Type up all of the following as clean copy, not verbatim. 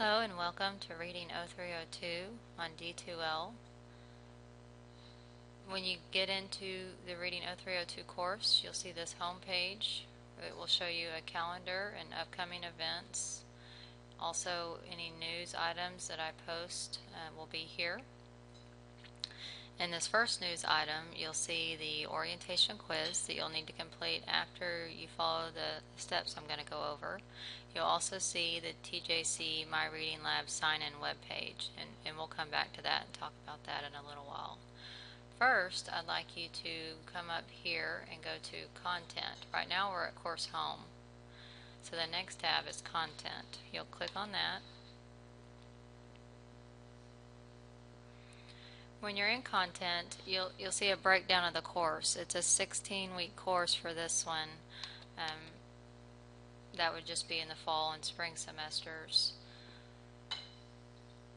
Hello and welcome to Reading 0302 on D2L. When you get into the Reading 0302 course, you'll see this home page. It will show you a calendar and upcoming events. Also, any news items that I post will be here. In this first news item, you'll see the orientation quiz that you'll need to complete after you follow the steps I'm going to go over. You'll also see the TJC My Reading Lab sign-in webpage, and we'll come back to that and talk about that in a little while. First, I'd like you to come up here and go to Content. Right now we're at Course Home. So the next tab is Content. You'll click on that. When you're in Content, you'll see a breakdown of the course. It's a 16-week course for this one. That would just be in the fall and spring semesters.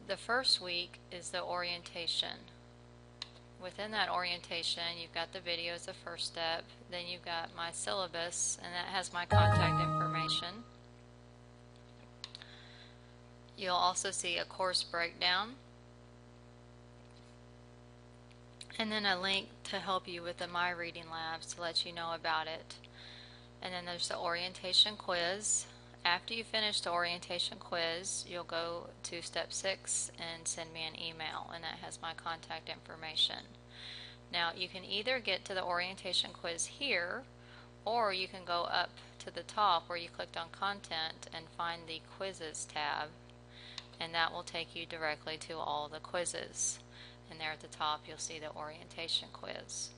The first week is the orientation. Within that orientation, you've got the video as the first step. Then you've got my syllabus, and that has my contact information. You'll also see a course breakdown, and then a link to help you with the My Reading Labs to let you know about it. And then there's the orientation quiz. After you finish the orientation quiz, you'll go to step 6 and send me an email, and that has my contact information. Now you can either get to the orientation quiz here, or you can go up to the top where you clicked on content and find the quizzes tab, and that will take you directly to all the quizzes. And there at the top you'll see the orientation quiz,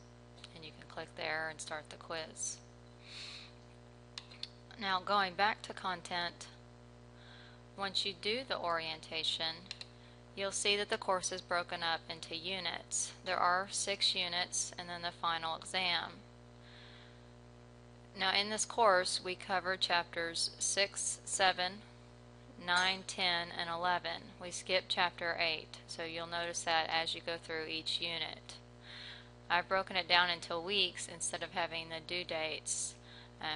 and you can click there and start the quiz. Now going back to content, once you do the orientation, you'll see that the course is broken up into units. There are 6 units and then the final exam. Now in this course we cover chapters 6, 7, 9, 10, and 11. We skipped chapter 8, so you'll notice that as you go through each unit. I've broken it down into weeks instead of having the due dates,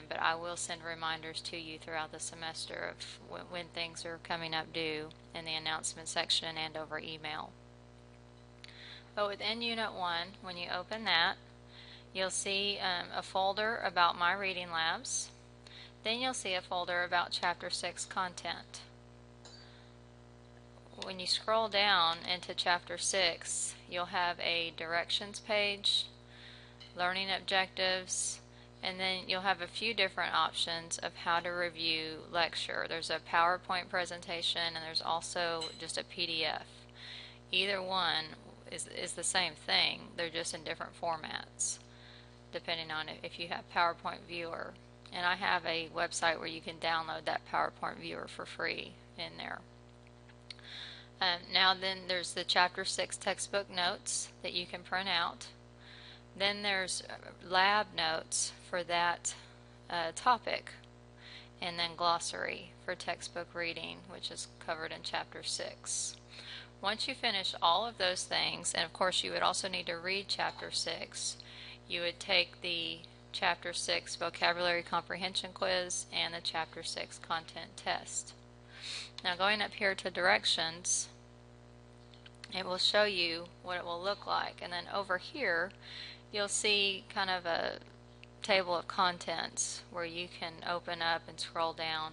but I will send reminders to you throughout the semester of when things are coming up due in the announcement section and over email. But within Unit 1, when you open that, you'll see a folder about My Reading Labs. Then you'll see a folder about Chapter 6 content. When you scroll down into Chapter 6, you'll have a directions page, learning objectives, and then you'll have a few different options of how to review lecture. There's a PowerPoint presentation, and there's also just a PDF. Either one is the same thing. They're just in different formats, depending on if you have PowerPoint Viewer. And I have a website where you can download that PowerPoint Viewer for free in there. Now then there's the Chapter 6 textbook notes that you can print out. Then there's lab notes for that topic, and then glossary for textbook reading, which is covered in Chapter 6. Once you finish all of those things, and of course you would also need to read Chapter 6, you would take the Chapter 6 vocabulary comprehension quiz and the Chapter 6 content test. Now going up here to directions, it will show you what it will look like, and then over here you'll see kind of a table of contents where you can open up and scroll down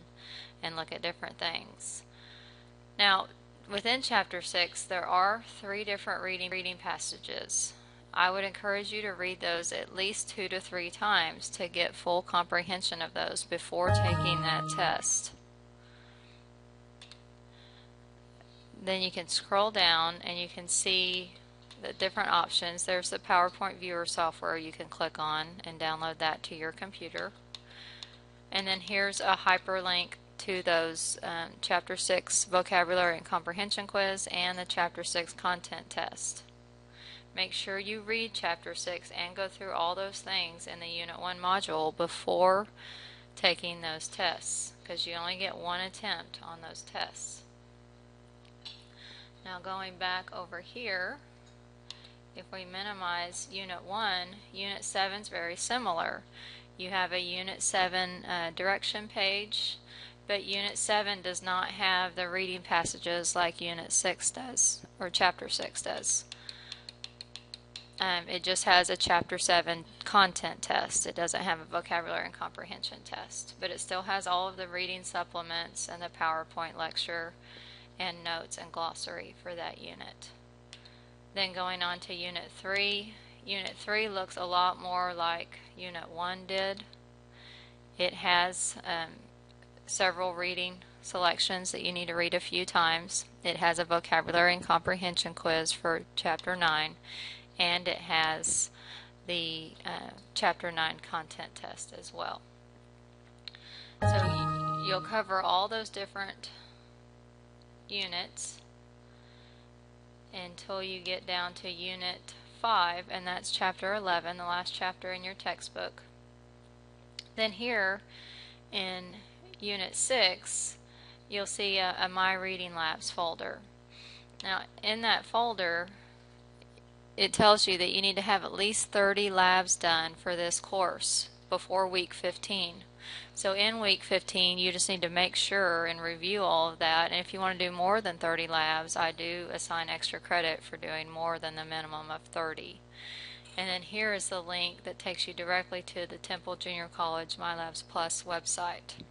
and look at different things. Now within Chapter 6 there are 3 different reading passages. I would encourage you to read those at least 2 to 3 times to get full comprehension of those before taking that test. Then you can scroll down and you can see the different options. There's the PowerPoint Viewer software you can click on and download that to your computer. And then here's a hyperlink to those Chapter 6 vocabulary and comprehension quiz and the Chapter 6 content test. Make sure you read Chapter 6 and go through all those things in the Unit 1 module before taking those tests, because you only get 1 attempt on those tests. Now going back over here, if we minimize Unit 1, Unit 7 is very similar. You have a Unit 7 direction page. but Unit 7 does not have the reading passages like Unit 6 does, or Chapter 6 does. It just has a Chapter 7 content test. It doesn't have a vocabulary and comprehension test, but it still has all of the reading supplements and the PowerPoint lecture and notes and glossary for that unit. Then going on to Unit 3. Unit 3 looks a lot more like Unit 1 did. It has several reading selections that you need to read a few times. It has a vocabulary and comprehension quiz for Chapter 9, and it has the Chapter 9 content test as well. So you'll cover all those different units until you get down to Unit 5, and that's Chapter 11, the last chapter in your textbook. Then here in Unit 6, you'll see a My Reading Labs folder. Now, in that folder, it tells you that you need to have at least 30 labs done for this course before week 15. So in week 15, you just need to make sure and review all of that. And if you want to do more than 30 labs, I do assign extra credit for doing more than the minimum of 30. And then here is the link that takes you directly to the Temple Junior College MyLabs Plus website.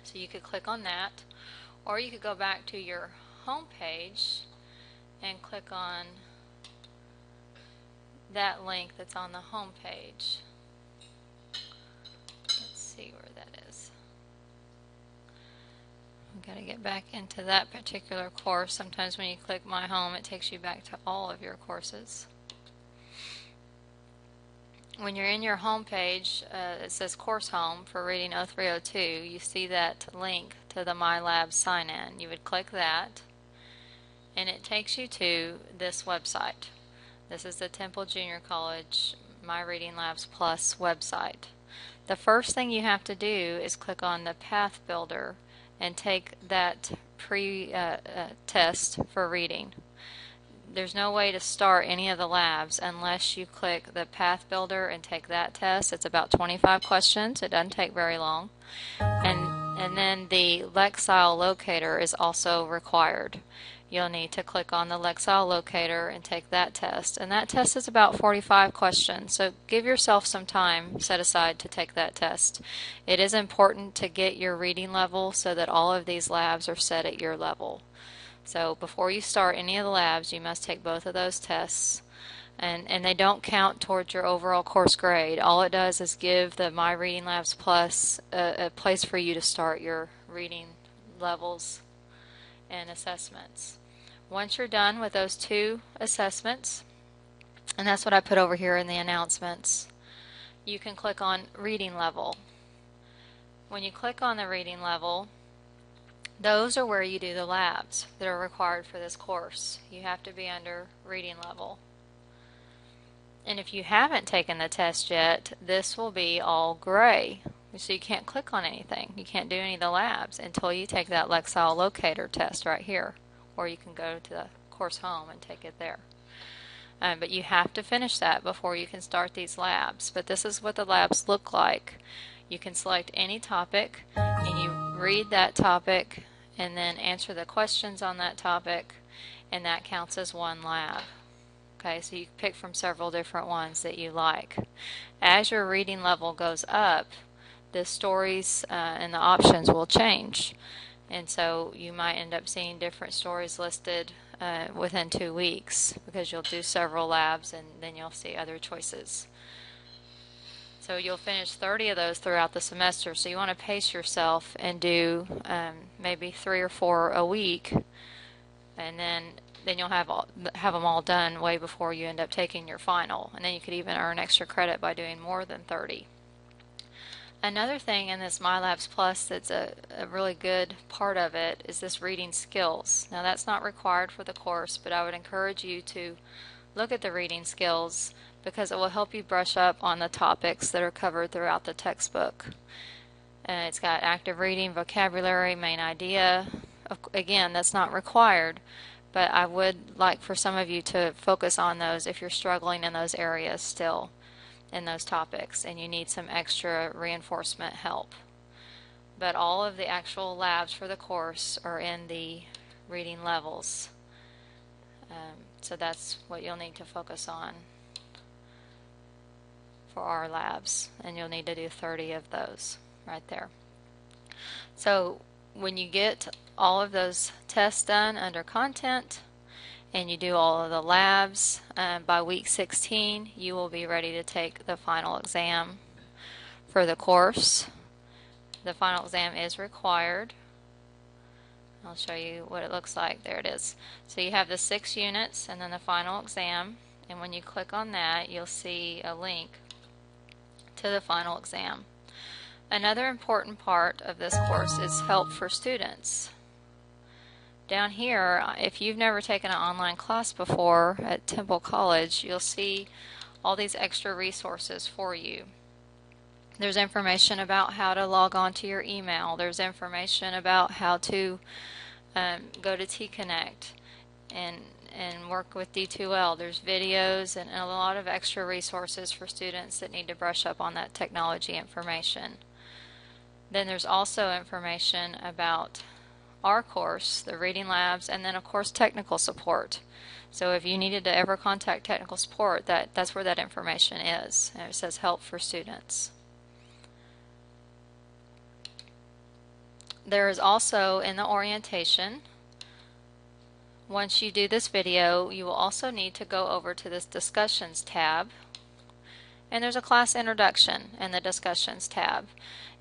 So you could click on that, or you could go back to your home page and click on that link that's on the home page. Let's see where that is. I've got to get back into that particular course. Sometimes when you click My Home, it takes you back to all of your courses. When you're in your home page, it says Course Home for Reading 0302. You see that link to the MyLabs sign-in. You would click that, and it takes you to this website. This is the Temple Junior College My Reading Labs Plus website. The first thing you have to do is click on the Path Builder and take that pre-test for reading. There's no way to start any of the labs unless you click the Path Builder and take that test. It's about 25 questions. It doesn't take very long. And then the Lexile Locator is also required. You'll need to click on the Lexile Locator and take that test. And that test is about 45 questions. So give yourself some time set aside to take that test. It is important to get your reading level so that all of these labs are set at your level. So before you start any of the labs, you must take both of those tests. And they don't count towards your overall course grade. All it does is give the My Reading Labs Plus a place for you to start your reading levels and assessments. Once you're done with those two assessments, and that's what I put over here in the announcements, you can click on Reading Level. When you click on the reading level, those are where you do the labs that are required for this course. You have to be under reading level. And if you haven't taken the test yet, this will be all gray. So you can't click on anything. You can't do any of the labs until you take that Lexile Locator test right here. Or you can go to the course home and take it there. But you have to finish that before you can start these labs. But this is what the labs look like. You can select any topic and you read that topic and then answer the questions on that topic, and that counts as one lab. Okay, so you pick from several different ones that you like. As your reading level goes up, the stories and the options will change. And so you might end up seeing different stories listed within 2 weeks because you'll do several labs and then you'll see other choices. So you'll finish 30 of those throughout the semester. So you want to pace yourself and do maybe 3 or 4 a week, and then you'll have them all done way before you end up taking your final. And then you could even earn extra credit by doing more than 30. Another thing in this MyLabs Plus that's a really good part of it is this reading skills. Now that's not required for the course, but I would encourage you to look at the reading skills because it will help you brush up on the topics that are covered throughout the textbook. It's got active reading, vocabulary, main idea. Again, that's not required, but I would like for some of you to focus on those if you're struggling in those areas still, in those topics, and you need some extra reinforcement help. but all of the actual labs for the course are in the reading levels. So that's what you'll need to focus on for our labs, and you'll need to do 30 of those right there. So when you get all of those tests done under content and you do all of the labs, by week 16 you will be ready to take the final exam for the course. The final exam is required. I'll show you what it looks like. There it is. So you have the 6 units and then the final exam, and when you click on that you'll see a link to the final exam. Another important part of this course is help for students. Down here, if you've never taken an online class before at Temple College, you'll see all these extra resources for you. There's information about how to log on to your email. There's information about how to go to T-Connect and work with D2L. There's videos and a lot of extra resources for students that need to brush up on that technology information. Then there's also information about our course, the reading labs, and then of course technical support. So if you needed to ever contact technical support, that's where that information is. And it says help for students. There is also in the orientation, once you do this video, you will also need to go over to this discussions tab, and there's a class introduction in the discussions tab.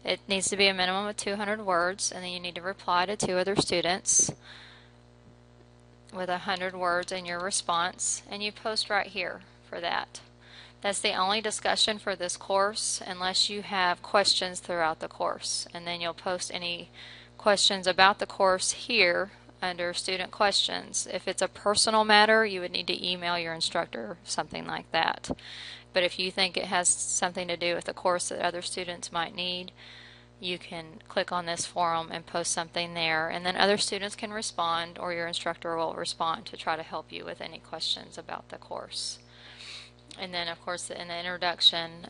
It needs to be a minimum of 200 words, and then you need to reply to 2 other students with 100 words in your response, and you post right here for that. That's the only discussion for this course unless you have questions throughout the course, and then you'll post any questions about the course here under student questions. If it's a personal matter, you would need to email your instructor, something like that. But if you think it has something to do with the course that other students might need, you can click on this forum and post something there, and then other students can respond, or your instructor will respond to try to help you with any questions about the course. And then of course in the introduction,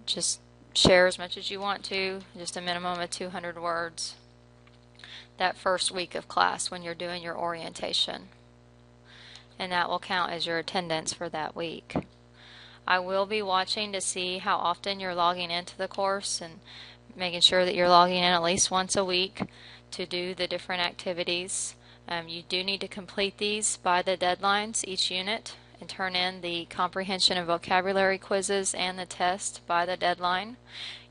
just share as much as you want to, just a minimum of 200 words that first week of class when you're doing your orientation, and that will count as your attendance for that week. I will be watching to see how often you're logging into the course and making sure that you're logging in at least once a week to do the different activities. You do need to complete these by the deadlines, each unit, and turn in the comprehension and vocabulary quizzes and the test by the deadline.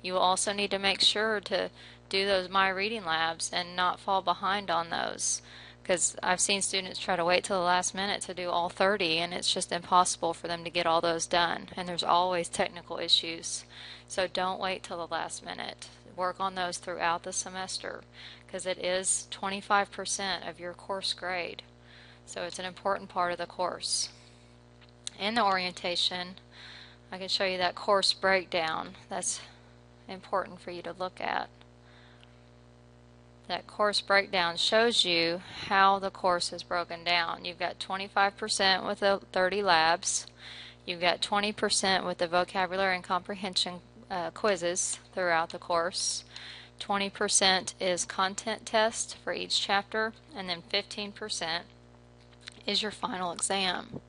You will also need to make sure to do those My Reading Labs and not fall behind on those, because I've seen students try to wait till the last minute to do all 30, and it's just impossible for them to get all those done, and there's always technical issues. So don't wait till the last minute. Work on those throughout the semester, because it is 25% of your course grade, so it's an important part of the course. In the orientation, I can show you that course breakdown. That's important for you to look at. That course breakdown shows you how the course is broken down. You've got 25% with the 30 labs. You've got 20% with the vocabulary and comprehension quizzes throughout the course. 20% is content test for each chapter, and then 15% is your final exam.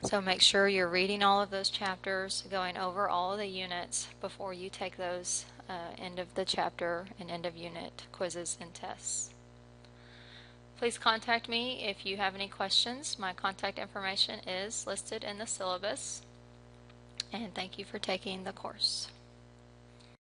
So make sure you're reading all of those chapters, going over all of the units before you take those end of the chapter and end of unit quizzes and tests. Please contact me if you have any questions. My contact information is listed in the syllabus. And thank you for taking the course.